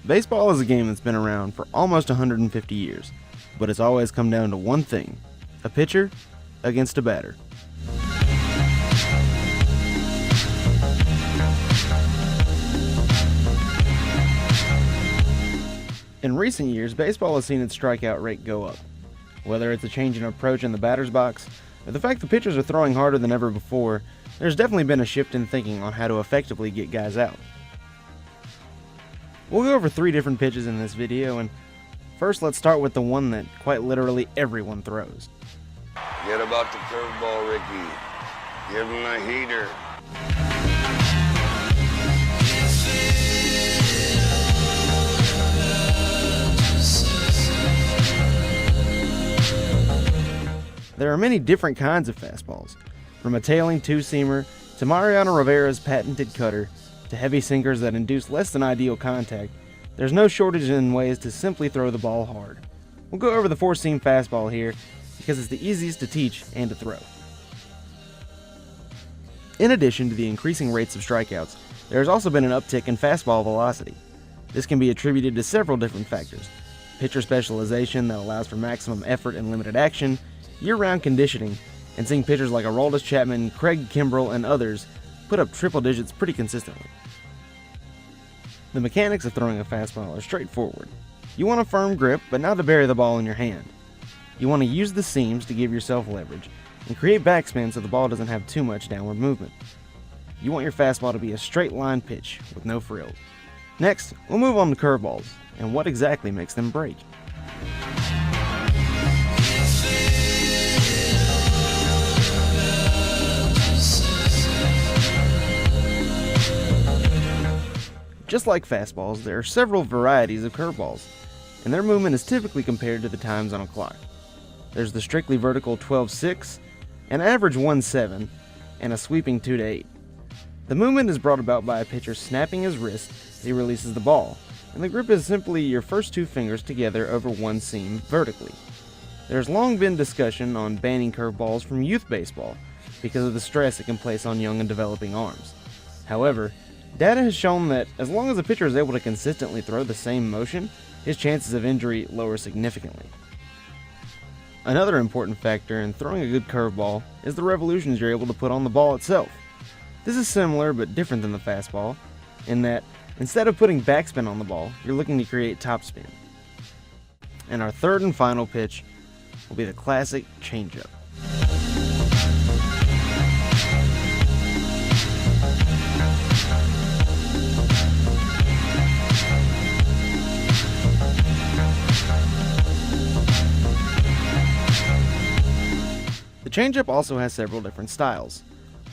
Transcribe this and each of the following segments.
Baseball is a game that's been around for almost 150 years, but it's always come down to one thing: a pitcher against a batter. In recent years, baseball has seen its strikeout rate go up. Whether it's a change in approach in the batter's box, or the fact the pitchers are throwing harder than ever before, there's definitely been a shift in thinking on how to effectively get guys out. We'll go over 3 different pitches in this video, and first let's start with the one that quite literally everyone throws. Get about the curveball, Ricky. Give him a heater. There are many different kinds of fastballs, from a tailing two-seamer to Mariano Rivera's patented cutter to heavy sinkers that induce less than ideal contact. There's no shortage in ways to simply throw the ball hard. We'll go over the 4-seam fastball here because it's the easiest to teach and to throw. In addition to the increasing rates of strikeouts, there has also been an uptick in fastball velocity. This can be attributed to several different factors: pitcher specialization that allows for maximum effort and limited action, year-round conditioning, and seeing pitchers like Aroldis Chapman, Craig Kimbrell, and others put up triple digits pretty consistently. The mechanics of throwing a fastball are straightforward. You want a firm grip, but not to bury the ball in your hand. You want to use the seams to give yourself leverage and create backspin so the ball doesn't have too much downward movement. You want your fastball to be a straight line pitch with no frills. Next, we'll move on to curveballs and what exactly makes them break. Just like fastballs, there are several varieties of curveballs, and their movement is typically compared to the times on a clock. There's the strictly vertical 12-6, an average 1-7, and a sweeping 2-8. The movement is brought about by a pitcher snapping his wrist as he releases the ball, and the grip is simply your first 2 fingers together over one seam vertically. There's long been discussion on banning curveballs from youth baseball because of the stress it can place on young and developing arms. However, data has shown that as long as a pitcher is able to consistently throw the same motion, his chances of injury lower significantly. Another important factor in throwing a good curveball is the revolutions you're able to put on the ball itself. This is similar but different than the fastball, in that instead of putting backspin on the ball, you're looking to create topspin. And our third and final pitch will be the classic changeup. The changeup also has several different styles.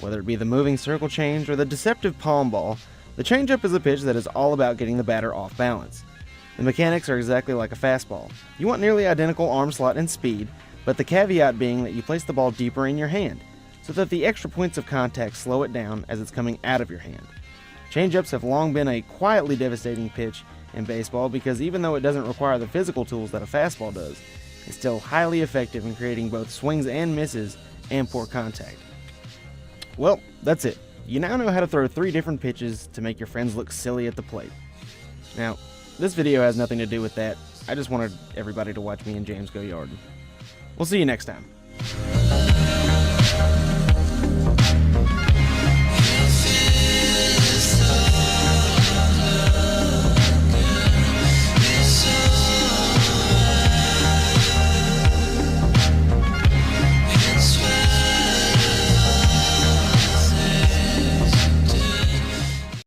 Whether it be the moving circle change or the deceptive palm ball, the changeup is a pitch that is all about getting the batter off balance. The mechanics are exactly like a fastball. You want nearly identical arm slot and speed, but the caveat being that you place the ball deeper in your hand, so that the extra points of contact slow it down as it's coming out of your hand. Changeups have long been a quietly devastating pitch in baseball because even though it doesn't require the physical tools that a fastball does, it's still highly effective in creating both swings and misses and poor contact. Well, that's it. You now know how to throw 3 different pitches to make your friends look silly at the plate. Now, this video has nothing to do with that. I just wanted everybody to watch me and James go yarding. We'll see you next time.